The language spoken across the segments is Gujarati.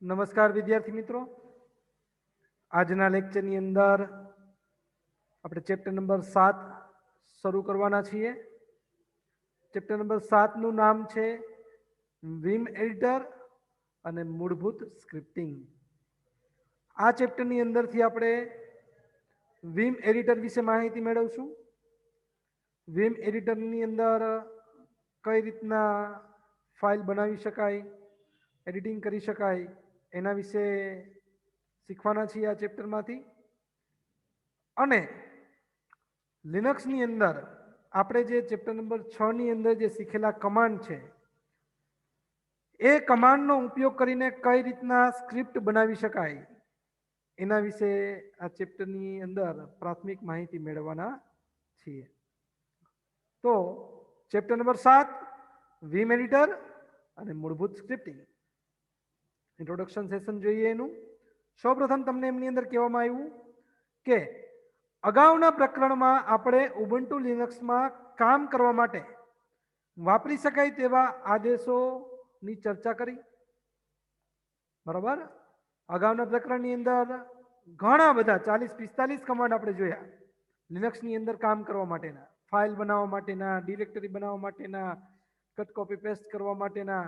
નમસ્કાર વિદ્યાર્થી મિત્રો, આજના લેક્ચરની અંદર આપણે ચેપ્ટર નંબર 7 શરૂ કરવાના છીએ. ચેપ્ટર નંબર 7 નું નામ છે વિમ એડિટર અને મૂળભૂત સ્ક્રિપ્ટિંગ. આ ચેપ્ટરની અંદરથી આપણે વિમ એડિટર વિશે માહિતી મેળવશું. વિમ એડિટરની અંદર કઈ રીતના ફાઇલ બનાવી શકાય, એડિટિંગ કરી શકાય, એના વિશે શીખવાના છીએ આ ચેપ્ટરમાંથી. અને લિનક્સની અંદર આપણે જે ચેપ્ટર નંબર 6 ની અંદર જે શીખેલા કમાન્ડ છે એ કમાન્ડનો ઉપયોગ કરીને કઈ રીતના સ્ક્રિપ્ટ બનાવી શકાય એના વિશે આ ચેપ્ટરની અંદર પ્રાથમિક માહિતી મેળવવાના છીએ. તો ચેપ્ટર નંબર 7 વિમ એડિટર અને મૂળભૂત સ્ક્રિપ્ટિંગ. ઇન્ટ્રોડક્શન સેશન જોઈએ એનું. સૌપ્રથમ તમને એમની અંદર કહેવામાં આવ્યું કે અગાઉના પ્રકરણમાં આપણે ઉબુન્ટુ લિનક્સમાં કામ કરવા માટે વાપરી શકાય તેવા આદેશોની ચર્ચા કરી. બરાબર? અગાઉના પ્રકરણની અંદર ઘણા બધા 40-45 કમાન્ડ આપણે જોયા લિનક્સની અંદર કામ કરવા માટેના, ફાઇલ બનાવવા માટેના, ડિરેક્ટરી બનાવવા માટેના, કટ કોપી પેસ્ટ કરવા માટેના.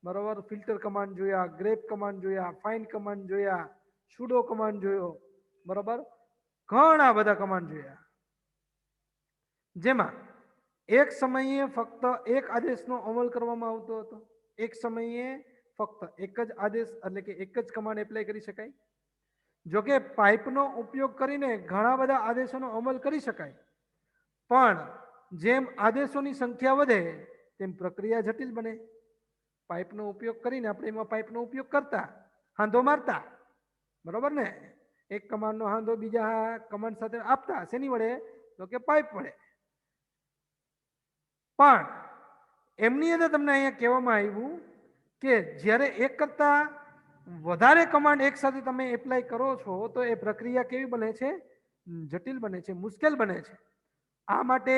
બરાબર? ફિલ્ટર કમાન્ડ જોયા, ગ્રેપ કમાન્ડ જોયા, ફાઇન્ડ કમાન્ડ જોયા, સુડો કમાન્ડ જોયો. બરાબર? ઘણા બધા કમાન્ડ જોયા, જેમાં એક સમયે ફક્ત એક આદેશનો અમલ કરવામાં આવતો હતો. એક સમયે ફક્ત એક જ આદેશ એટલે કે એક જ કમાન્ડ એપ્લાય કરી શકાય. જોકે પાઇપનો ઉપયોગ કરીને ઘણા બધા આદેશોનો અમલ કરી શકાય, પણ જેમ આદેશોની સંખ્યા વધે તેમ પ્રક્રિયા જટિલ બને. પાઇપનો ઉપયોગ કરીને આપણે એમાં પાઇપનો ઉપયોગ કરતા, હાંધો મારતા. બરોબર ને? એક કમાન્ડનો હાંધો બીજા કમાન્ડ સાથે આપતા. શેની વડે? તો કે પાઇપ વડે. પણ એમની અંદર તમને અહીંયા કહેવામાં આવ્યું કે જ્યારે એક કરતા વધારે કમાન્ડ એક સાથે તમે એપ્લાય કરો છો તો એ પ્રક્રિયા કેવી બને છે? જટિલ બને છે, મુશ્કેલ બને છે. આ માટે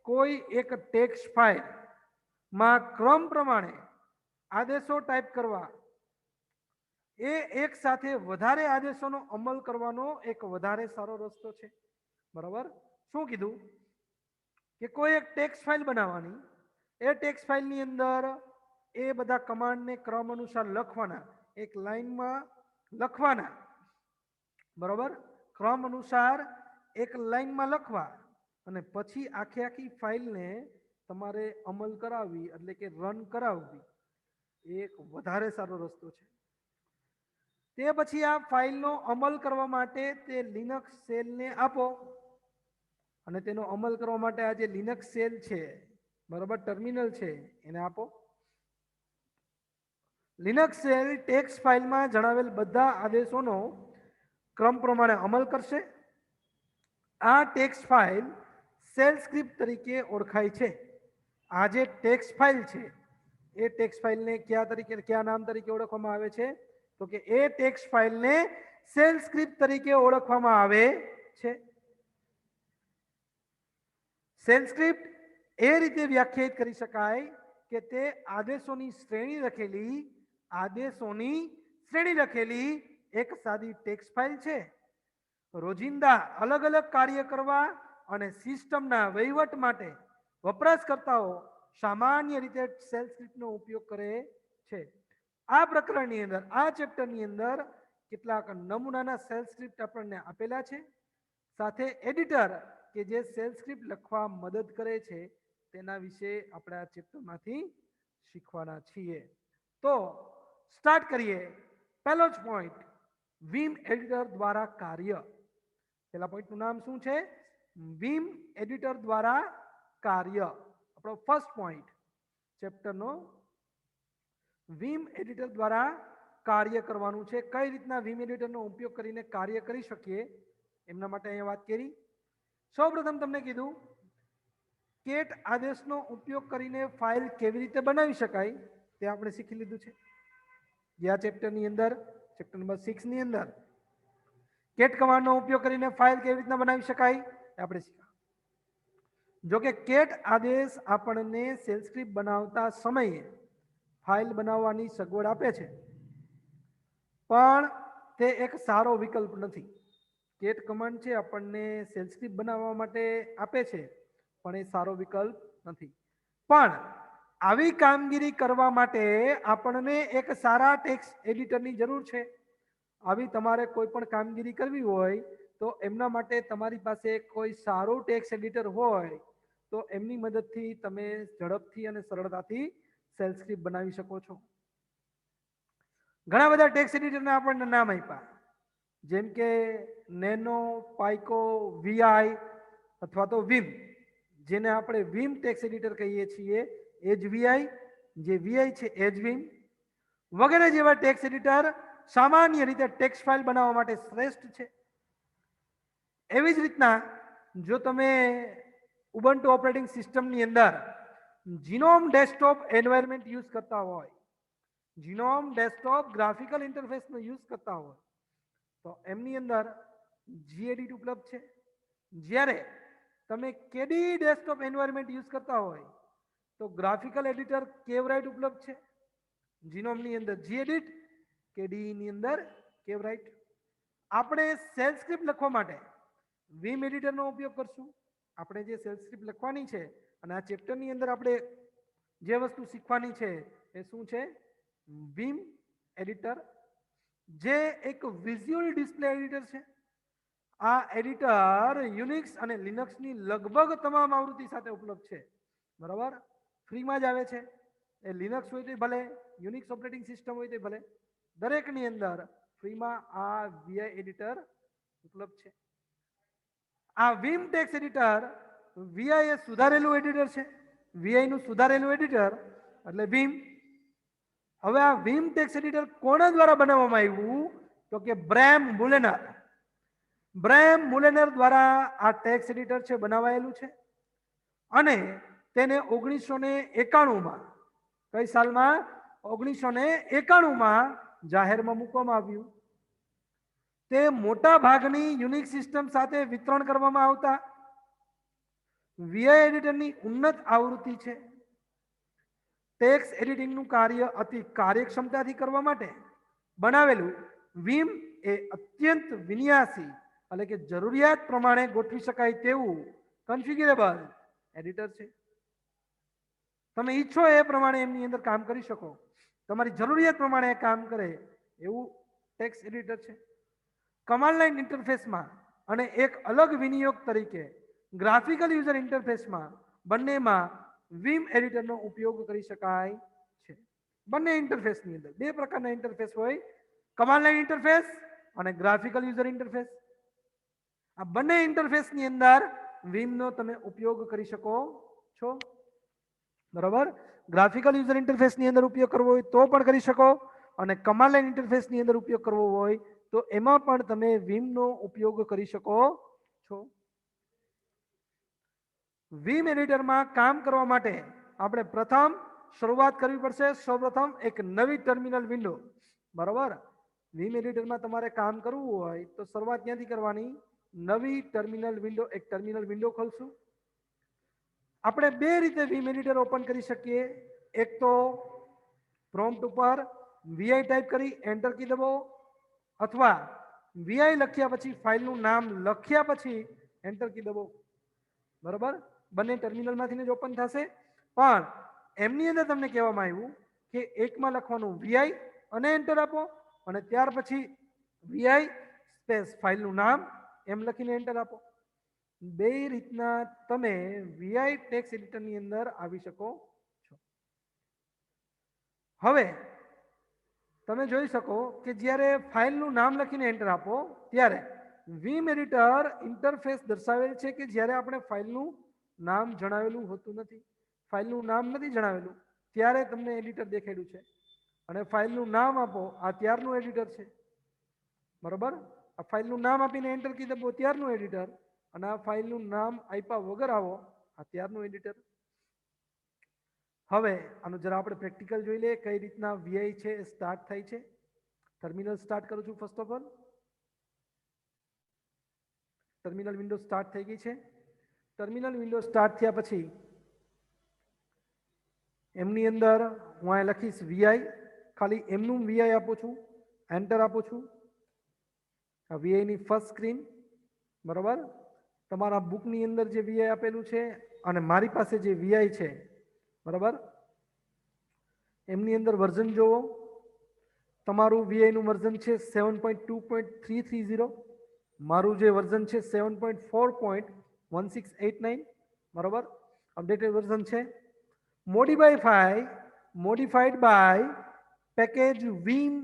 કોઈ એક ટેક્સ્ટ ફાઇલમાં ક્રમ પ્રમાણે આદેશો ટાઈપ કરવા, એ એક સાથે વધારે આદેશોનો અમલ કરવાનો એક વધારે સારો રસ્તો છે. બરાબર? શું કીધું? કે કોઈ એક ટેક્સ્ટ ફાઇલ બનાવવાની, એ ટેક્સ્ટ ફાઇલની અંદર એ બધા કમાન્ડને ક્રમ અનુસાર લખવાના, એક લાઈનમાં લખવાના. બરાબર? ક્રમ અનુસાર એક લાઈનમાં લખવા અને પછી આખી ફાઇલને તમારે અમલ કરાવવી એટલે કે રન કરાવવી, એક વધારે સારો રસ્તો છે. તે પછી આ ફાઇલનો અમલ કરવા માટે તે લિનક્સ શેલને આપો અને તેનો અમલ કરવા માટે આ જે લિનક્સ શેલ છે, બરાબર, ટર્મિનલ છે, એને આપો. લિનક્સ શેલ ટેક્સ્ટ ફાઇલમાં જણાવેલ બધા આદેશોનો ક્રમ પ્રમાણે અમલ કરશે. આ ટેક્સ્ટ ફાઇલ શેલ સ્ક્રિપ્ટ તરીકે ઓળખાય છે. આ જે ટેક્સ્ટ ફાઇલ છે એ ટેક્સ્ટ ફાઇલને કયા નામ તરીકે ઓળખવામાં આવે છે? તો કે એ ટેક્સ્ટ ફાઇલને શેલ સ્ક્રિપ્ટ તરીકે ઓળખવામાં આવે છે. શેલ સ્ક્રિપ્ટ એ રીતે વ્યાખ્યાયિત કરી શકાય કે તે આદેશોની શ્રેણી લખેલી એક સાદી ટેક્સ્ટ ફાઇલ છે. રોજિંદા અલગ અલગ કાર્ય કરવા અને સિસ્ટમના વહીવટ માટે વપરાશકર્તાઓ સામાન્ય રીતે શેલ સ્ક્રિપ્ટનો ઉપયોગ કરે છે. આ પ્રકરણની અંદર, આ ચેપ્ટરની અંદર કેટલાક નમૂનાના શેલ સ્ક્રિપ્ટ આપણને આપેલા છે, સાથે એડિટર કે જે શેલ સ્ક્રિપ્ટ લખવા મદદ કરે છે તેના વિશે આપણે આ ચેપ્ટરમાંથી શીખવાના છીએ. તો સ્ટાર્ટ કરીએ. પહેલો જ પોઈન્ટ, વિમ એડિટર દ્વારા કાર્ય. પહેલા પોઈન્ટનું નામ શું છે? વિમ એડિટર દ્વારા કાર્ય. આપણો ફર્સ્ટ પોઈન્ટ ચેપ્ટરનો વિમ એડિટર દ્વારા કાર્ય કરવાનું છે. કઈ રીતના વિમ એડિટરનો ઉપયોગ કરીને કાર્ય કરી શકીએ એમના માટે અહીંયા વાત કરી. સૌપ્રથમ તમને કીધું કેટ આદેશનો ઉપયોગ કરીને ફાઇલ કેવી રીતે બનાવી શકાય તે આપણે શીખી લીધું છે. આ ચેપ્ટરની અંદર, ચેપ્ટર નંબર 6 ની અંદર કેટ કમાન્ડનો ઉપયોગ કરીને ફાઇલ કેવી રીતના બનાવી શકાય એ આપણે શીખ્યા. જો કે કેટ આદેશ આપણને શેલ સ્ક્રિપ્ટ બનાવતા સમયે ફાઇલ બનાવવાની સગવડ આપે છે. પણ તે એક સારો વિકલ્પ નથી. કેટ કમાન્ડ છે આપણને સેલ સ્ક્રિપ્ટ બનાવવા માટે આપે છે, પણ એ સારો વિકલ્પ નથી. પણ આવી કામગીરી કરવા માટે આપણને એક સારા ટેક્સ્ટ એડિટરની જરૂર છે. આવી તમારે કોઈ પણ કામગીરી કરવી હોય તો એમના માટે તમારી પાસે કોઈ સારું ટેક્સ્ટ એડિટર હોય તો એમની મદદથી તમે ઝડપથી અને સરળતાથી સેલ સ્ક્રિપ્ટ બનાવી શકો છો. ઘણા બધા ટેક્સ્ટ એડિટરના આપણને નામ આપ્યા, જેમ કે નેનો, પાઇકો, વીઆઈ અથવા તો વિમ, જેને આપણે વિમ ટેક્સ્ટ એડિટર કહીએ છીએ, એજ વીઆઈ, જે વીઆઈ છે એજ વિમ વગેરે જેવા ટેક્સ્ટ એડિટર સામાન્ય રીતે ટેક્સ્ટ ફાઇલ બનાવવા માટે શ્રેષ્ઠ છે. એવી જ રીતના જો તમે ઉબુન્ટુ ઓપરેટિંગ સિસ્ટમની અંદર જીનોમ ડેસ્કટોપ એન્વાયરમેન્ટ યુઝ કરતા હોય, જીનોમ ડેસ્કટોપ ગ્રાફિકલ ઇન્ટરફેસનો યુઝ કરતા હોય તો એમની અંદર જીએડિટ ઉપલબ્ધ છે. જ્યારે તમે કેડી ડેસ્કટોપ એન્વાયરમેન્ટ યુઝ કરતા હોય તો ગ્રાફિકલ એડિટર કેવરાઇટ ઉપલબ્ધ છે. જીનોમની અંદર જીએડિટ, કેડીની અંદર કેવરાઇટ. આપણે સેલ સ્ક્રિપ્ટ લખવા માટે વિમ એડિટરનો ઉપયોગ કરશું. આપણે જે સેલ સ્ક્રિપ્ટ લખવાની છે અને આ ચેપ્ટરની અંદર આપણે જે વસ્તુ શીખવાની છે એ શું છે? વિમ એડિટર, જે એક વિઝ્યુઅલ ડિસ્પ્લે એડિટર છે. આ એડિટર યુનિક્સ અને લિનક્સની લગભગ તમામ આવૃત્તિ સાથે ઉપલબ્ધ છે. બરાબર, ફ્રીમાં જ આવે છે. એ લિનક્સ હોય તો ભલે, યુનિક્સ ઓપરેટિંગ સિસ્ટમ હોય તો ભલે, દરેકની અંદર ફ્રીમાં આ વીઆઈ એડિટર ઉપલબ્ધ છે. આ વિમ ટેક્સ્ટ એડિટર વીઆઈ એ સુધારેલું એડિટર છે. વીઆઈ નું સુધારેલું એડિટર એટલે વિમ. હવે આ વિમ ટેક્સ્ટ એડિટર કોના દ્વારા બનાવવામાં આવ્યું? તો કે બ્રેમ મુલેનર. બ્રેમ મુલેનર દ્વારા આ ટેક્સ્ટ એડિટર છે બનાવાયેલું છે અને તેને 1991માં, કઈ સાલમાં? 1991માં જાહેરમાં મૂકવામાં આવ્યું. તે મોટા ભાગની યુનિક્સ સિસ્ટમ સાથે વિતરણ કરવામાં આવતા વીઆઈ એડિટરની ઉન્નત આવૃત્તિ છે. ટેક્સ્ટ એડિટિંગનું કાર્ય અતિ કાર્યક્ષમતાથી કરવા માટે બનાવેલું વિમ એ અત્યંત વિન્યાસી એટલે કે જરૂરિયાત પ્રમાણે ગોઠવી શકાય તેવું કન્ફિગ્યુરેબલ એડિટર છે. તમે ઈચ્છો એ પ્રમાણે એમની અંદર કામ કરી શકો, તમારી જરૂરિયાત પ્રમાણે કામ કરે એવું ટેક્સ્ટ એડિટર છે. કમાન્ડ લાઇન ઇન્ટરફેસમાં અને એક અલગ વિનિયોગ તરીકે ગ્રાફિકલ યુઝર ઇન્ટરફેસમાં બંનેમાં વિમ એડિટરનો ઉપયોગ કરી શકાય છે. બંને ઇન્ટરફેસની અંદર બે પ્રકારના ઇન્ટરફેસ હોય, કમાન્ડ લાઇન ઇન્ટરફેસ અને ગ્રાફિકલ યુઝર ઇન્ટરફેસ. આ બંને ઇન્ટરફેસની અંદર વિમનો તમે ઉપયોગ કરી શકો છો. બરાબર, ગ્રાફિકલ યુઝર ઇન્ટરફેસની અંદર ઉપયોગ કરવો હોય તો પણ કરી શકો અને કમાન્ડ લાઇન ઇન્ટરફેસની અંદર ઉપયોગ કરવો હોય તો એમાં પણ તમે વિમનો ઉપયોગ કરી શકો છો. વિમ એડિટરમાં કામ કરવા માટે આપણે પ્રથમ શરૂઆત કરવી પડશે. સૌપ્રથમ એક નવી ટર્મિનલ વિન્ડો. બરાબર, વિમ એડિટરમાં તમારે કામ કરવું હોય તો શરૂઆત ક્યાંથી કરવાની? નવી ટર્મિનલ વિન્ડો, એક ટર્મિનલ વિન્ડો ખોલશું. આપણે બે રીતે વિમ એડિટર ઓપન કરી શકીએ. એક તો પ્રોમ્પ્ટ ઉપર વીઆઈ ટાઈપ કરી એન્ટર કી દબાવો, અથવા વીઆઈ લખ્યા પછી ફાઇલનું નામ લખ્યા પછી એન્ટર કી દબાવો. બરાબર, બંને ટર્મિનલમાંથી જ ઓપન થશે. પણ એમની અંદર તમને કહેવામાં આવ્યું કે એકમાં લખવાનું વીઆઈ અને એન્ટર આપો અને ત્યાર પછી વીઆઈ સ્પેસ ફાઇલનું નામ એમ લખીને એન્ટર આપો. બે રીતના તમે વીઆઈ ટેક્સ્ટ એડિટરની અંદર આવી શકો છો. હવે તમે જોઈ શકો કે જ્યારે ફાઇલનું નામ લખીને એન્ટર આપો ત્યારે વિમ એડિટર ઇન્ટરફેસ દર્શાવેલ છે કે જ્યારે આપણે ફાઇલનું નામ જણાવેલું હોતું નથી. ફાઇલનું નામ નથી જણાવેલું ત્યારે તમને એડિટર દેખાડ્યું છે અને ફાઇલનું નામ આપો, આ ત્યારનું એડિટર છે. બરાબર, આ ફાઇલનું નામ આપીને એન્ટર કી દબાવો ત્યારનું એડિટર અને આ ફાઇલનું નામ આપ્યા વગર આવો આ ત્યારનું એડિટર. હવે આનું જરા આપણે પ્રેક્ટિકલ જોઈ લઈએ કઈ રીતના વીઆઈ છે એ સ્ટાર્ટ થાય છે. ટર્મિનલ સ્ટાર્ટ કરું છું. First of all terminal window start થઈ ગઈ છે. ટર્મિનલ વિન્ડો સ્ટાર્ટ થયા પછી એમની અંદર હું અહીં લખીશ વીઆઈ, ખાલી એમનું વીઆઈ આપું છું. એન્ટર આપું છું. આ વીઆઈની ફર્સ્ટ સ્ક્રીન, બરાબર. તમારા બુકની અંદર જે વીઆઈ આપેલું છે અને મારી પાસે જે વીઆઈ છે, બરાબર, એમની અંદર વર્ઝન જોવો. તમારું વીઆઈનું વર્ઝન છે 7.2.330, મારું જે વર્ઝન છે 7.4.1689, બરાબર, અપડેટેડ વર્ઝન છે. Modified by package Vim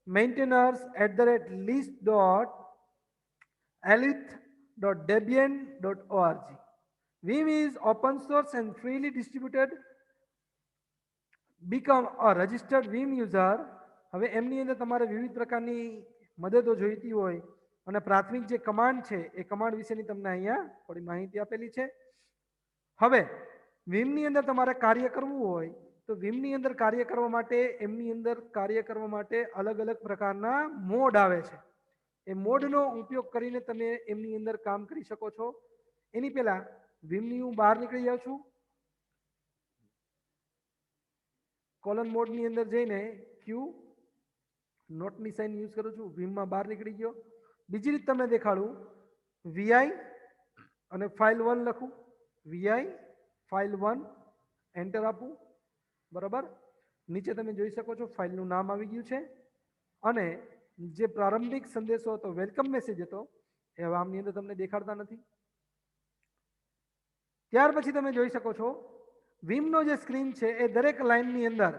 maintainers @list.debian.org. Vim is open source and freely distributed. Become a registered Vim user. હવે એમની અંદર તમારે વિવિધ પ્રકારની મદદો જોઈતી હોય અને પ્રાથમિક જે કમાન્ડ છે એ કમાન્ડ વિશેની તમને અહીંયા થોડી માહિતી આપેલી છે. હવે વિમની અંદર તમારે કાર્ય કરવું હોય તો વિમની અંદર કાર્ય કરવા માટે એમની અંદર કાર્ય કરવા માટે અલગ અલગ પ્રકારના મોડ આવે છે. એ મોડનો ઉપયોગ કરીને તમે એમની અંદર કામ કરી શકો છો. એની પહેલા વિમની હું બહાર નીકળી જાઉં છું. કોલન મોડની અંદર જઈને ક્યુ નોટની સાઇન યુઝ કરું છું. વિમમાં બહાર નીકળી ગયો. બીજી રીત તમને દેખાડું. વીઆઈ અને ફાઇલ 1 લખું. વીઆઈ ફાઇલ 1 એન્ટર આપું, બરાબર. નીચે તમે જોઈ શકો છો ફાઇલનું નામ આવી ગયું છે અને જે પ્રારંભિક સંદેશો હતો, વેલકમ મેસેજ હતો, એ હવે આમની અંદર તમને દેખાડતા નથી. ત્યાર પછી તમે જોઈ શકો છો વિમનો જે સ્ક્રીન છે એ દરેક લાઇનની અંદર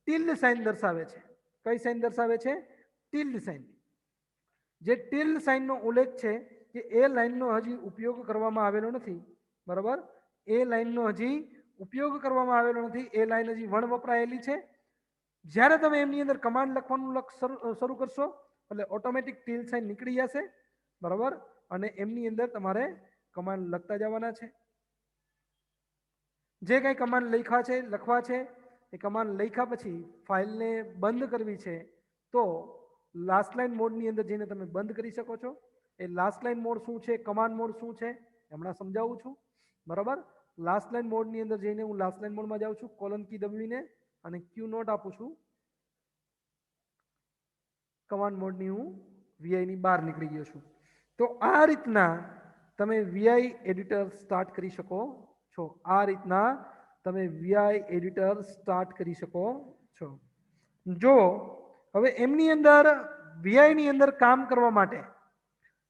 ટિલ્ડ સાઇન દર્શાવે છે. કઈ સાઇન દર્શાવે છે? Tilde sign. જે ટિલ્ડ સાઇનનો ઉલ્લેખ છે કે એ લાઇનનો હજી ઉપયોગ કરવામાં આવેલો નથી, બરાબર. એ લાઇનનો હજી ઉપયોગ કરવામાં આવેલો નથી. એ લાઇન હજી વપરાયેલી છે. જ્યારે તમે એમની અંદર કમાન્ડ લખવાનું શરૂ કરશો એટલે ઓટોમેટિક ટિલ્ડ સાઇન નીકળી જશે, બરાબર. અને એમની અંદર તમારે કમાન્ડ લખતા જવાના છે. જે કંઈ કમાન્ડ લખવા છે એ કમાન્ડ લખ્યા પછી ફાઇલને બંધ કરવી છે તો લાસ્ટ લાઇન મોડની અંદર જઈને તમે બંધ કરી શકો છો. એ લાસ્ટ લાઇન મોડ શું છે, કમાન્ડ મોડ શું છે હમણાં સમજાવું છું, બરાબર. લાસ્ટ લાઇન મોડની અંદર જઈને હું લાસ્ટ લાઇન મોડમાં જાઉં છું. કોલન કી દબાવીને અને ક્યુ નોટ આપું છું. કમાન્ડ મોડની હું વીઆઈની બહાર નીકળી ગયો છું. તો આ રીતના તમે વીઆઈ એડિટર સ્ટાર્ટ કરી શકો છો. આ રીતના તમે વીઆઈ એડિટર સ્ટાર્ટ કરી શકો છો. જો હવે એમની અંદર વીઆઈની અંદર કામ કરવા માટે,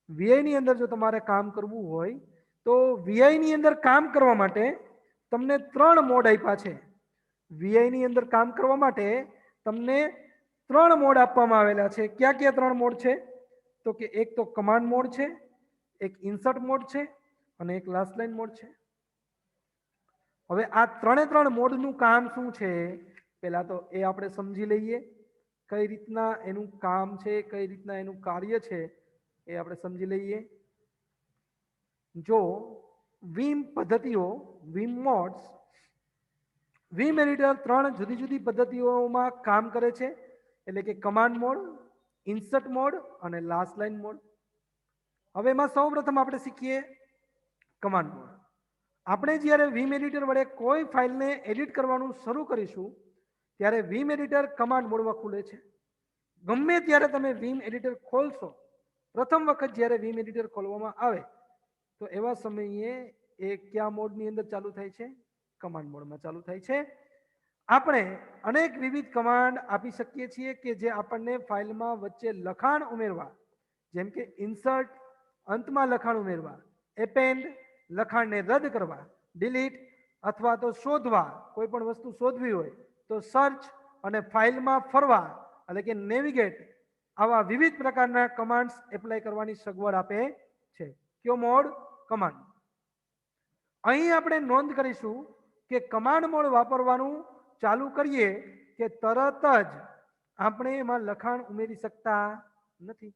વીઆઈની અંદર જો તમારે કામ કરવું હોય તો વીઆઈની અંદર કામ કરવા માટે તમને 3 મોડ આપ્યા છે. વીઆઈની અંદર કામ કરવા માટે તમને 3 મોડ આપવામાં આવેલા છે. ક્યાં ક્યાં 3 મોડ છે? તો કે એક તો કમાન્ડ મોડ છે, એક ઇન્સર્ટ મોડ છે અને એક લાસ્ટ લાઇન મોડ છે. હવે આ 3 મોડનું કામ શું છે પહેલા તો એ આપણે સમજી લઈએ. કઈ રીતના એનું કામ છે, કઈ રીતના એનું કાર્ય છે એ આપણે સમજી લઈએ. જો વીમ પદ્ધતિઓ, વીમ મોડ્સ, વીમ એડિટર 3 જુદી જુદી પદ્ધતિઓમાં કામ કરે છે. એટલે કે કમાન્ડ મોડ, ઇન્સર્ટ મોડ અને લાસ્ટ લાઇન મોડ. હવે એમાં સૌપ્રથમ આપણે શીખીએ કમાન્ડ મોડ. આપણે જ્યારે વીમ એડિટર વડે કોઈ ફાઇલને એડિટ કરવાનું શરૂ કરીશું ત્યારે વીમ એડિટર કમાન્ડ મોડમાં ખુલે છે. ગમે ત્યારે તમે વીમ એડિટર ખોલશો, પ્રથમ વખત જ્યારે વીમ એડિટર ખોલવામાં આવે તો એવા સમયે એ કયા મોડની અંદર ચાલુ થાય છે? કમાન્ડ મોડમાં ચાલુ થાય છે. આપણે અનેક વિવિધ કમાન્ડ આપી શકીએ છીએ કે જે આપણને ફાઇલમાં વચ્ચે લખાણ ઉમેરવા, જેમ કે ઇન્સર્ટ અંતમાં લખાણ ઉમેરવા, એપેન્ડ લખાણને રદ કરવા, ડિલીટ અથવા તો શોધવા, કોઈ પણ વસ્તુ શોધવી હોય તો સર્ચ અને ફાઇલમાં ફરવા એટલે કે નેવિગેટ, આવા વિવિધ પ્રકારના કમાન્ડ્સ એપ્લાય કરવાની સગવડ આપે છે. કયો મોડ? કમાન્ડ. અહીં આપણે નોંધ કરીશું કે કમાન્ડ મોડ વાપરવાનું ચાલુ કરીએ કે તરત જ આપણે એમાં લખાણ ઉમેરી શકતા નથી.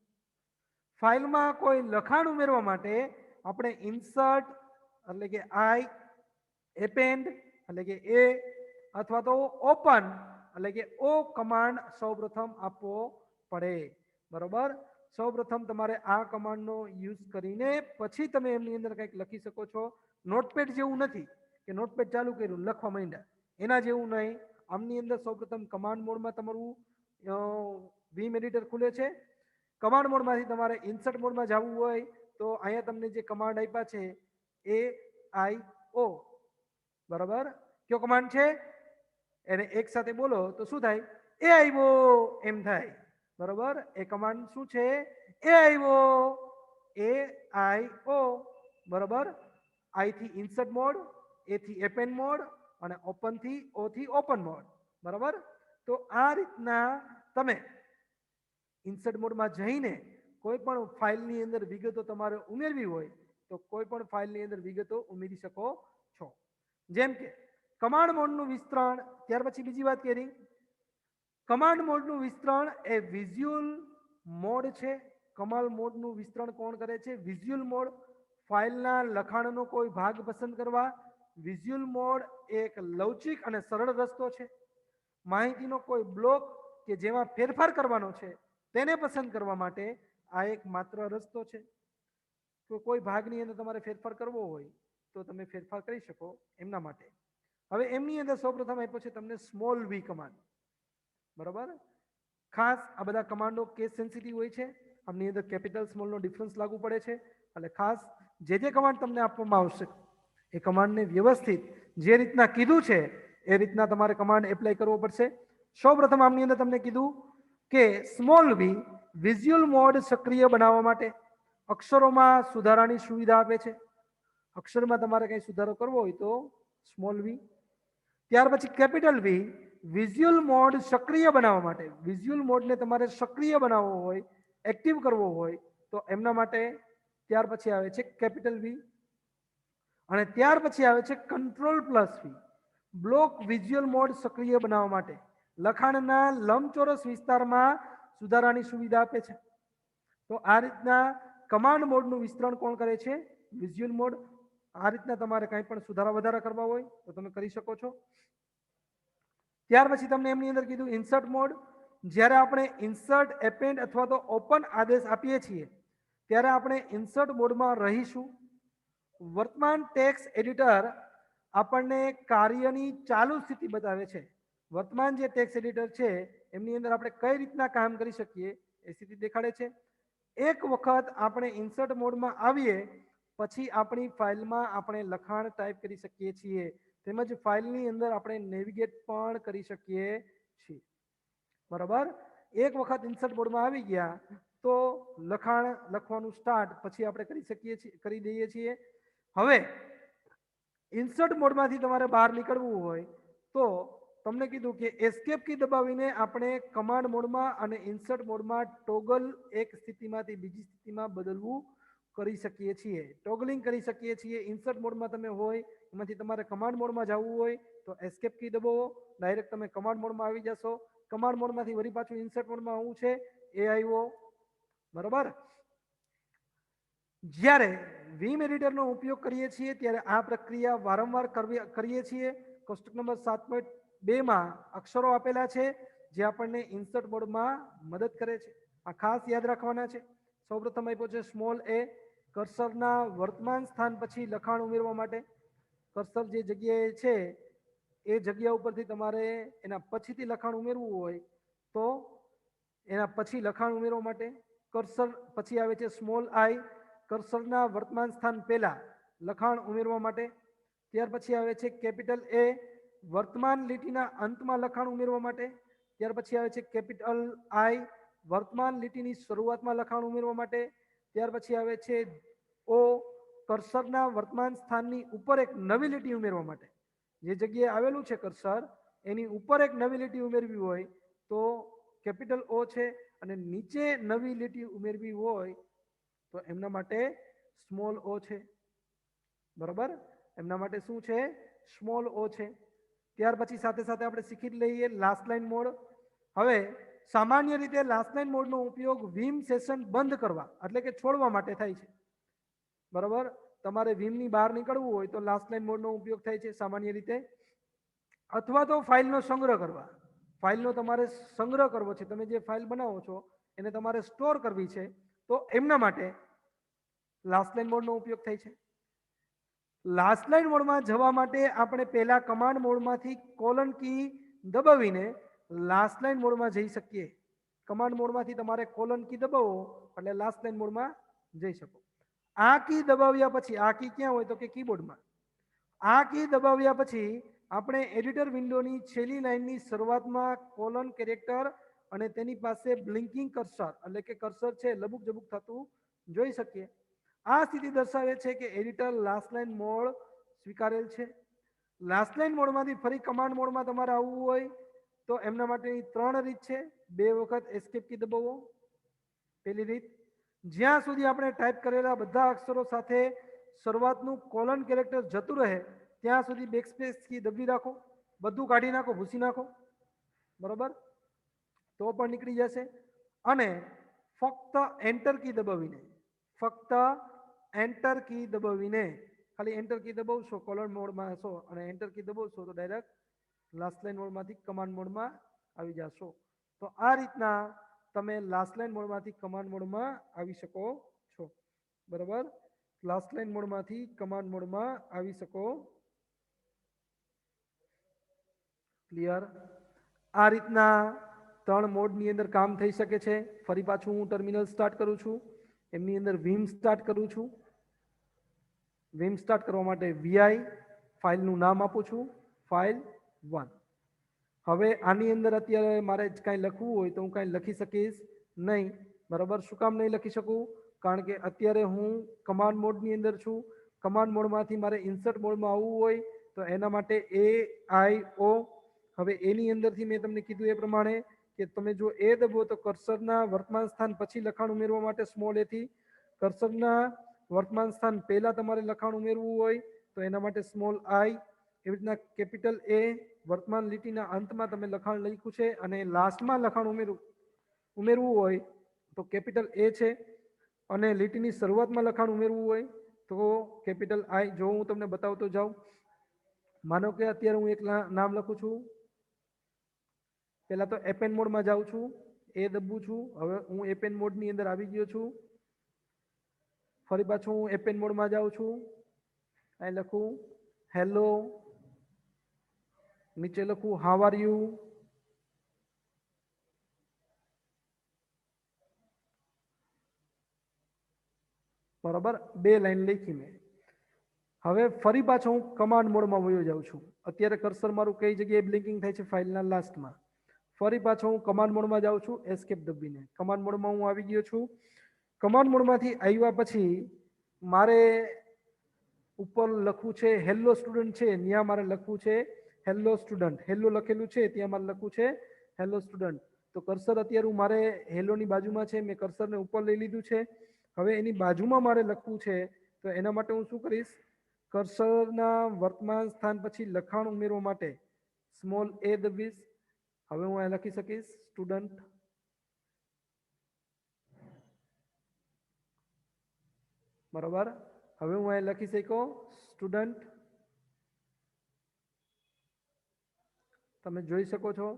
ફાઇલમાં કોઈ લખાણ ઉમેરવા માટે આપણે ઇન્સર્ટ એટલે કે આઈ, એપેન્ડ એટલે કે એ અથવા તો ઓપન એટલે કે ઓ કમાન્ડ સૌપ્રથમ આપવો પડે, બરોબર. સૌપ્રથમ તમારે આ કમાન્ડનો યુઝ કરીને પછી તમે એમની અંદર કંઈક લખી શકો છો. નોટપેડ જેવું નથી કે નોટપેડ ચાલુ કર્યું લખવા માંડ્યા, એના જેવું નહીં. આમની અંદર સૌપ્રથમ કમાન્ડ મોડમાં તમારું વીમ એડિટર ખુલે છે. કમાન્ડ મોડમાંથી તમારે ઇન્સર્ટ મોડમાં જવું હોય તો અહીંયા તમને જે કમાન્ડ આપ્યા છે AIO, બરાબર, કયો કમાન્ડ છે એને એક સાથે બોલો તો શું થાય? AIO એમ થાય, બરાબર. એ કમાન્ડ શું છે? AIO, AIO, બરાબર. આઈ થી ઇન્સર્ટ મોડ, એ થી એપેન્ડ મોડ અને ઓપન થી ઓ થી ઓપન મોડ, બરાબર. તો આ રીતના તમે ઇન્સર્ટ મોડમાં જઈને કોઈ પણ ફાઇલની અંદર વિગતો તમારે ઉમેરવી હોય તો કોઈ પણ ફાઇલની અંદર વિગતો ઉમેરી શકો છો. જેમ કે કમાન્ડ મોડનું વિસ્તરણ, ત્યાર પછી બીજી વાત કરી, કમાન્ડ મોડનું વિસ્તરણ એ વિઝ્યુઅલ મોડ છે. કમાન્ડ મોડનું વિસ્તરણ કોણ કરે છે? Visual mode. ફાઇલના લખાણનો કોઈ ભાગ પસંદ કરવા. વિઝ્યુઅલ મોડ એક લવચિક અને સરળ રસ્તો છે. માહિતીનો કોઈ બ્લોક કે જેમાં ફેરફાર કરવાનો છે તેને પસંદ કરવા માટે આ એક માત્ર રસ્તો છે. તો કોઈ ભાગની અંદર તમારે ફેરફાર કરવો હોય તો તમે ફેરફાર કરી શકો એમના માટે. હવે એમની અંદર સૌપ્રથમ આપ્યો છે તમને સ્મોલ વી કમાન્ડ, બરાબર. ખાસ આ બધા કમાન્ડો કેસ સેન્સિટિવ હોય છે. આમની અંદર કેપિટલ સ્મોલનો ડિફરન્સ લાગુ પડે છે. એટલે ખાસ જે કમાન્ડ તમને આપવામાં આવશે એ કમાન્ડને વ્યવસ્થિત જે રીતના કીધું છે એ રીતના તમારે કમાન્ડ એપ્લાય કરવો પડશે. સૌપ્રથમ આમની અંદર તમને કીધું કે સ્મોલ વી વિઝ્યુઅલ મોડ સક્રિય બનાવવા માટે અક્ષરોમાં સુધારાની સુવિધા આપે છે. અક્ષરમાં તમારે કંઈ સુધારો કરવો હોય તો સ્મોલ વી. ત્યાર પછી કેપિટલ વી વિઝ્યુઅલ મોડ સક્રિય બનાવવા માટે, વિઝ્યુઅલ મોડને તમારે સક્રિય બનાવવો હોય, એક્ટિવ કરવો હોય તો એમના માટે ત્યાર પછી આવે છે કેપિટલ વી. અને ત્યાર પછી આવે છે control plus V, block visual mode સક્રિય બનાવવા માટે લખાણના લંબચોરસ વિસ્તારમાં સુધારાની સુવિધા આપે છે. તો આ રીતના કમાન્ડ મોડનું વિસ્તરણ કોણ કરે છે? Visual mode. આ રીતના તમારે કંઈ પણ સુધારા વધારા કરવા હોય તો તમે કરી શકો છો. ત્યાર પછી તમને એમની અંદર કીધું ઇન્સર્ટ મોડ. જ્યારે આપણે ઇન્સર્ટ, એપેન્ડ અથવા તો ઓપન આદેશ આપીએ છીએ ત્યારે આપણે ઇન્સર્ટ મોડમાં રહીશું. વર્તમાન ટેક્સ્ટ એડિટર આપણને કાર્યની ચાલુ સ્થિતિ બતાવે છે. વર્તમાન જે ટેક્સ્ટ એડિટર છે એમની અંદર આપણે કઈ રીતના કામ કરી શકીએ એ સ્થિતિ દેખાડે છે. એક વખત આપણે ઇન્સર્ટ મોડમાં આવીએ પછી આપણી ફાઇલમાં આપણે લખાણ ટાઈપ કરી શકીએ છીએ, તેમજ ફાઇલની અંદર આપણે નેવિગેટ પણ કરી શકીએ છીએ, બરાબર. એક વખત ઇન્સર્ટ મોડમાં આવી ગયા તો લખાણ લખવાનું સ્ટાર્ટ પછી આપણે કરી શકીએ છીએ, કરી દઈએ છીએ. હવે ઇન્સર્ટ મોડમાંથી તમારે બહાર નીકળવું હોય તો તમને કીધું કે એસ્કેપ કી દબાવીને આપણે કમાન્ડ મોડમાં અને ઇન્સર્ટ મોડમાં ટોગલ એક સ્થિતિમાંથી બીજી સ્થિતિમાં બદલવું કરી શકીએ છીએ, ટોગલિંગ કરી શકીએ છીએ. ઇન્સર્ટ મોડમાં તમે હોય એમાંથી તમારે કમાન્ડ મોડમાં જવું હોય તો એસ્કેપ કી દબાવો, ડાયરેક્ટ તમે કમાન્ડ મોડમાં આવી જશો. કમાન્ડ મોડમાંથી વળી પાછું ઇન્સર્ટ મોડમાં આવવું છે, AIO, બરાબર. જ્યારે વીમ એડિટરનો ઉપયોગ કરીએ છીએ ત્યારે આ પ્રક્રિયા વારંવાર કરીએ છીએ. કોષ્ટક નંબર 7.2માં અક્ષરો આપેલા છે જે આપણને ઇન્સર્ટ મોડમાં મદદ કરે છે. આ ખાસ યાદ રાખવાના છે. સૌપ્રથમ આપ્યો છે સ્મોલ એ, કર્સરના વર્તમાન સ્થાન પછી લખાણ ઉમેરવા માટે. કર્સર જે જગ્યાએ છે એ જગ્યા ઉપરથી તમારે એના પછીથી લખાણ ઉમેરવું હોય તો એના પછી લખાણ ઉમેરવા માટે કર્સર પછી આવે છે સ્મોલ આઈ, કર્સરના વર્તમાન સ્થાન પહેલા લખાણ ઉમેરવા માટે. ત્યાર પછી આવે છે કેપિટલ એ, વર્તમાન લીટીના અંતમાં લખાણ ઉમેરવા માટે. ત્યાર પછી આવે છે કેપિટલ આઈ, વર્તમાન લીટીની શરૂઆતમાં લખાણ ઉમેરવા માટે. ત્યાર પછી આવે છે ઓ, કર્સરના વર્તમાન સ્થાનની ઉપર એક નવી લીટી ઉમેરવા માટે. જે જગ્યાએ આવેલું છે કર્સર એની ઉપર એક નવી લીટી ઉમેરવી હોય તો કેપિટલ ઓ છે, અને નીચે નવી લીટી ઉમેરવી હોય તો એમના માટે સ્મોલ ઓ છે, બરાબર. એમના માટે શું છે? સ્મોલ ઓ છે. ત્યાર પછી સાથે સાથે આપણે શીખી લઈએ લાસ્ટ લાઇન મોડ. હવે સામાન્ય રીતે લાસ્ટ લાઇન મોડનો ઉપયોગ વીમ સેશન બંધ કરવા એટલે કે છોડવા માટે થાય છે, બરાબર. તમારે વીમની બહાર નીકળવું હોય તો લાસ્ટ લાઇન મોડનો ઉપયોગ થાય છે સામાન્ય રીતે, અથવા તો ફાઇલનો સંગ્રહ કરવા. ફાઇલનો તમારે સંગ્રહ કરવો છે, તમે જે ફાઇલ બનાવો છો એને તમારે સ્ટોર કરવી છે તો એમના માટે લાસ્ટ લાઇન મોડનો ઉપયોગ થાય છે. લાસ્ટ લાઇન મોડમાં જવા માટે આપણે પહેલા કમાન્ડ મોડમાંથી કોલન કી દબાવીને લાસ્ટ લાઇન મોડમાં જઈ શકીએ. કમાન્ડ મોડમાંથી તમારે કોલન કી દબાવો એટલે લાસ્ટ લાઇન મોડમાં જઈ શકો. આ કી દબાવ્યા પછી આ કી ક્યાં હોય તો કે કીબોર્ડમાં. આ કી દબાવ્યા પછી આપણે એડિટર વિન્ડોની છેલ્લી લાઇનની શરૂઆતમાં કોલન કેરેક્ટર અને તેની પાસે બ્લિંકિંગ કર્સર એટલે કે કર્સર છે લબુક જબુક થતું જોઈ શકીએ. આ સ્થિતિ દર્શાવે છે કે એડિટર લાસ્ટ લાઇન મોડ સ્વીકારેલ છે. લાસ્ટ લાઇન મોડમાંથી ફરી કમાન્ડ મોડમાં તમારે આવવું હોય તો એમના માટેની 3 રીત છે. 2 વખત એસ્કેપ કી દબાવો પહેલી રીત. જ્યાં સુધી આપણે ટાઈપ કરેલા બધા અક્ષરો સાથે શરૂઆતનું કોલન કેરેક્ટર જતું રહે ત્યાં સુધી બેકસ્પેસ કી દબી રાખો, બધું કાઢી નાખો, ભૂસી નાખો, બરોબર, તો પણ નીકળી જશે. અને ફક્ત એન્ટર કી દબાવીને ખાલી એન્ટર કી દબાવશો કોલન મોડમાં હશો અને એન્ટર કી દબાવશો તો ડાયરેક્ટ લાસ્ટ લાઇન મોડમાંથી કમાન્ડ મોડમાં આવી જશો. તો આ રીતના તમે લાસ્ટ લાઇન મોડમાંથી કમાન્ડ મોડમાં આવી શકો છો, બરાબર. લાસ્ટ લાઇન મોડમાંથી કમાન્ડ મોડમાં આવી શકો. ક્લિયર? આ રીતના 3 મોડની અંદર કામ થઈ શકે છે. ફરી પાછું હું ટર્મિનલ સ્ટાર્ટ કરું છું. એમની અંદર વિમ સ્ટાર્ટ કરું છું. વિમ સ્ટાર્ટ કરવા માટે વીઆઈ ફાઇલનું નામ આપું છું, ફાઇલ 1. હવે આની અંદર અત્યારે મારે કાંઈ લખવું હોય તો હું કાંઈ લખી શકીશ નહીં, બરાબર. શું કામ નહીં લખી શકું? કારણ કે અત્યારે હું કમાન્ડ મોડની અંદર છું. કમાન્ડ મોડમાંથી મારે ઇન્સર્ટ મોડમાં આવવું હોય તો એના માટે AIO. હવે એની અંદરથી મેં તમને કીધું એ પ્રમાણે કે તમે જો એ દબો તો કર્સરના વર્તમાન સ્થાન પછી લખાણ ઉમેરવા માટે સ્મોલ એ થી, કર્સરના વર્તમાન સ્થાન પહેલા તમારે લખાણ ઉમેરવું હોય તો એના માટે સ્મોલ આઈ. એવી રીતના કેપિટલ A વર્તમાન લીટીના અંતમાં તમે લખાણ લખ્યું છે અને લાસ્ટમાં લખાણ ઉમેરવું હોય તો કેપિટલ A છે, અને લીટીની શરૂઆતમાં લખાણ ઉમેરવું હોય તો કેપિટલ આઈ. જો હું તમને બતાવતો જાઉં, માનો કે અત્યારે હું એક નામ લખું છું. પહેલા તો એપેન મોડમાં જાઉં છું, એ દબું છું. હવે હું એપેન મોડની અંદર આવી ગયો છું. ફરી પાછું હું એપેન મોડમાં જાઉં છું. અહીં લખું હેલો, નીચે લખું હાઉ આર યુ, બરાબર. 2 લાઈન લખી મેં. હવે ફરી પાછો હું કમાન્ડ મોડમાં વયો જાઉં છું. અત્યારે કર્સર મારું કઈ જગ્યાએ બ્લિંકિંગ થાય છે? ફાઇલના લાસ્ટમાં. ફરી પાછો હું કમાન્ડ મોડમાં જાઉં છું એસ્કેપ દબીને. કમાન્ડ મોડમાં હું આવી ગયો છું. કમાન્ડ મોડમાંથી આવ્યા પછી મારે ઉપર લખવું છે હેલો સ્ટુડન્ટ છે, ત્યાં મારે લખવું છે હેલો સ્ટુડન્ટ. હેલો લખેલું છે ત્યાં મારે લખવું છે હેલો સ્ટુડન્ટ. તો કર્સર અત્યારે મારે હેલોની બાજુમાં છે, મેં કર્સરને ઉપર લઈ લીધું છે. હવે એની બાજુમાં મારે લખવું છે તો એના માટે હું શું કરીશ? કર્સરના વર્તમાન સ્થાન પછી લખાણ ઉમેરવા માટે સ્મોલ A દબીશ. હવે હું અહીં લખી શકીશ સ્ટુડન્ટ, બરાબર. હવે હું અહીં લખી શકો સ્ટુડન્ટ. તમે જોઈ શકો છો.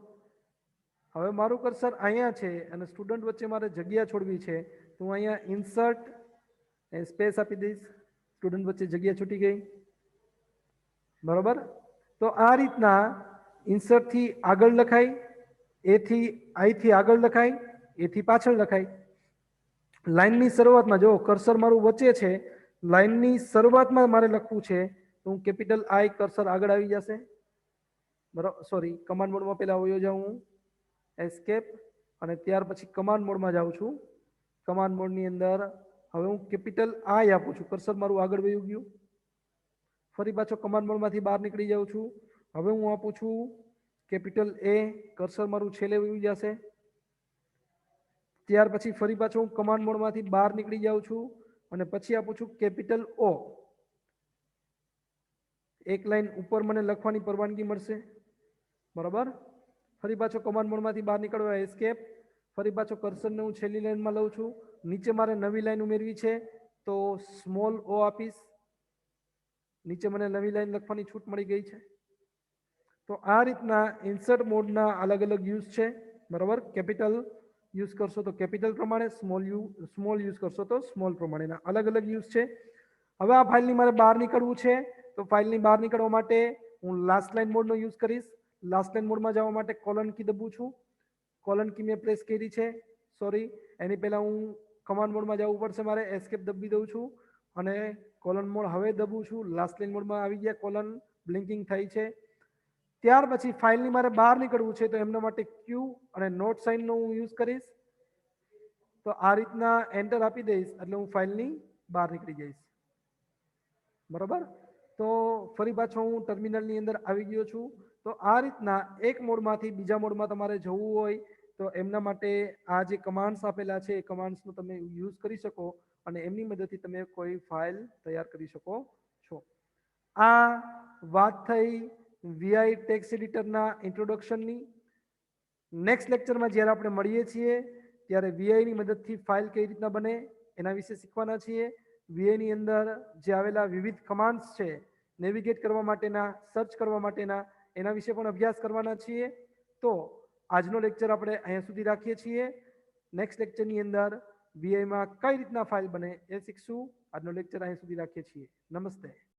હવે મારું કર્સર અહીંયા છે અને સ્ટુડન્ટ વચ્ચે મારે જગ્યા છોડવી છે તો હું અહીંયા ઇન્સર્ટ સ્પેસ આપી દઈશ. સ્ટુડન્ટ વચ્ચે જગ્યા છૂટી ગઈ, બરાબર. તો આ રીતના ઇન્સર્ટથી આગળ લખાય, આઈથી આગળ લખાય, એથી પાછળ લખાય. લાઇનની શરૂઆતમાં જો કર્સર મારું વચ્ચે છે, લાઇનની શરૂઆતમાં મારે લખવું છે તો હું કેપિટલ આઈ, કર્સર આગળ આવી જશે, બરાબર. સોરી, કમાન્ડ મોડમાં પહેલા વયો જાઉં હું એસ્કેપ, અને ત્યાર પછી કમાન્ડ મોડમાં જાઉં છું. કમાન્ડ મોડની અંદર હવે હું કેપિટલ આઈ આપું છું. કર્સર મારું આગળ વયું ગયું. ફરી પાછો કમાન્ડ મોડમાંથી બહાર નીકળી જાઉં છું. હવે હું આપું છું કેપિટલ A, કર્સર મારું છેલ્લે વયું જશે. ત્યાર પછી ફરી પાછો હું કમાન્ડ મોડમાંથી બહાર નીકળી જાઉં છું અને પછી આપું છું કેપિટલ O. એક લાઈન ઉપર મને લખવાની પરવાનગી મળશે, બરાબર. ફરી પાછો કમાન્ડ મોડમાંથી બહાર નીકળવા એસ્કેપ. ફરી પાછો કર્સરને હું છેલ્લી લાઈનમાં લઉં છું. નીચે મારે નવી લાઈન ઉમેરવી છે તો સ્મોલ O આપીશ. નીચે મને નવી લાઈન લખવાની છૂટ મળી ગઈ છે. તો આ રીતના ઇન્સર્ટ મોડના અલગ અલગ યુઝ છે, બરાબર. કેપિટલ યુઝ કરશો તો કેપિટલ પ્રમાણે, સ્મોલ યુઝ કરશો તો સ્મોલ પ્રમાણેના અલગ અલગ યુઝ છે. હવે આ ફાઇલની મારે બહાર નીકળવું છે તો ફાઇલની બહાર નીકળવા માટે હું લાસ્ટ લાઇન મોડનો યુઝ કરીશ. લાસ્ટ લાઇન મોડમાં જવા માટે કોલન કી દબું છું. કોલન કી મેં પ્રેસ કરી છે, સોરી, એની પહેલા હું કમાન્ડ મોડમાં જવું પડશે, મારે એસ્કેપ દબી દઉં છું અને કોલન મોડ હવે દબું છું, લાસ્ટ લાઇન મોડમાં આવી ગયા, કોલન બ્લિંકિંગ થઈ છે. ત્યાર પછી ફાઇલની મારે બહાર નીકળવું છે તો એમના માટે ક્યુ અને નોટ સાઇનનો હું યુઝ કરીશ. તો આ રીતના એન્ટર આપી દઈશ એટલે હું ફાઇલની બહાર નીકળી જઈશ. બરાબર, તો ફરી પાછો હું ટર્મિનલની અંદર આવી ગયો છું. તો આ રીતના એક મોડમાંથી બીજા મોડમાં તમારે જવું હોય તો એમના માટે આ જે કમાન્ડ્સ આપેલા છે એ કમાન્ડ્સનો તમે યુઝ કરી શકો અને એમની મદદથી તમે કોઈ ફાઇલ તૈયાર કરી શકો છો. આ વાત થઈ વીઆઈ ટેક્સ્ટ એડિટરના ઇન્ટ્રોડક્શનની. નેક્સ્ટ લેક્ચરમાં જ્યારે આપણે મળીએ છીએ ત્યારે વીઆઈની મદદથી ફાઇલ કઈ રીતના બને એના વિશે શીખવાના છીએ. વીઆઈની અંદર જે આવેલા વિવિધ કમાન્ડ્સ છે નેવિગેટ કરવા માટેના, સર્ચ કરવા માટેના, એના વિશે પણ અભ્યાસ કરવાના છીએ. તો આજનો લેક્ચર આપણે અહીંયા સુધી રાખીએ છીએ. નેક્સ્ટ લેક્ચરની અંદર વીઆઈમાં કઈ રીતના ફાઇલ બને એ શીખશું. આજનો લેક્ચર અહીંયા સુધી રાખીએ છીએ. નમસ્તે.